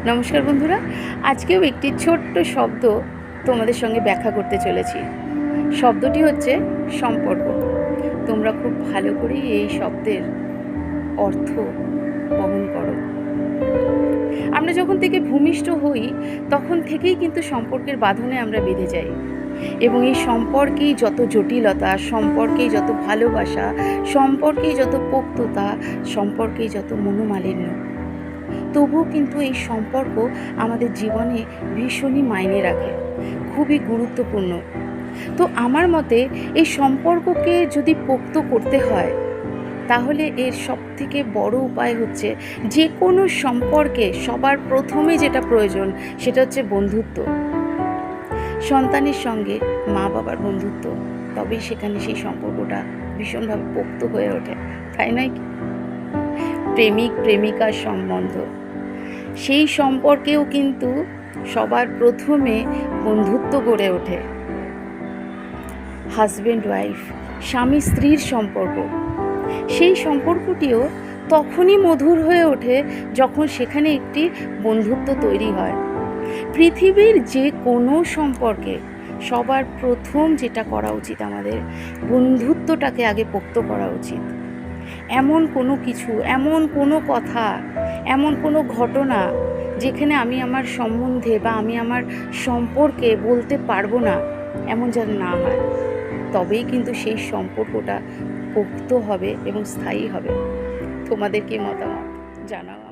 নমস্কার বন্ধুরা, আজকেও একটি ছোট্ট শব্দ তোমাদের সঙ্গে ব্যাখ্যা করতে চলেছি। শব্দটি হচ্ছে সম্পর্ক। তোমরা খুব ভালো করেই এই শব্দের অর্থ বহন করো। আমরা যখন থেকে ভূমিষ্ঠ হই তখন থেকেই কিন্তু সম্পর্কের বাঁধনে আমরা বেঁধে যাই, এবং এই সম্পর্কেই যত জটিলতা, সম্পর্কেই যত ভালোবাসা, সম্পর্কেই যত পোক্ততা, সম্পর্কেই যত মনোমালিন্য, তবুও কিন্তু এই সম্পর্ক আমাদের জীবনে ভীষণই মাইনে রাখে, খুবই গুরুত্বপূর্ণ। তো আমার মতে এই সম্পর্ককে যদি পোক্ত করতে হয় তাহলে এর সবথেকে বড় উপায় হচ্ছে, যে কোনো সম্পর্কে সবার প্রথমে যেটা প্রয়োজন সেটা হচ্ছে বন্ধুত্ব। সন্তানের সঙ্গে মা বাবার বন্ধুত্ব, তবেই সেখানে সেই সম্পর্কটা ভীষণভাবে পোক্ত হয়ে ওঠে, তাই নয় কি? প্রেমিক প্রেমিকার সম্বন্ধ, সেই সম্পর্কেও কিন্তু সবার প্রথমে বন্ধুত্ব গড়ে ওঠে। হাজব্যান্ড ওয়াইফ, স্বামী স্ত্রীর সম্পর্ক, সেই সম্পর্কটিও তখনই মধুর হয়ে ওঠে যখন সেখানে একটি বন্ধুত্ব তৈরি হয়। পৃথিবীর যে কোনো সম্পর্কে সবার প্রথম যেটা করা উচিত, আমাদের বন্ধুত্বটাকে আগে পোক্ত করা উচিত। এমন কোনো কিছু, এমন কোনো কথা, এমন কোনো ঘটনা যেখানে আমি আমার সম্বন্ধে বা আমি আমার সম্পর্কে বলতে পারবো না, এমন যেন না হয়, তবেই কিন্তু সেই সম্পর্কটা পোক্ত হবে এবং স্থায়ী হবে। তোমাদের কি মতামত জানাও।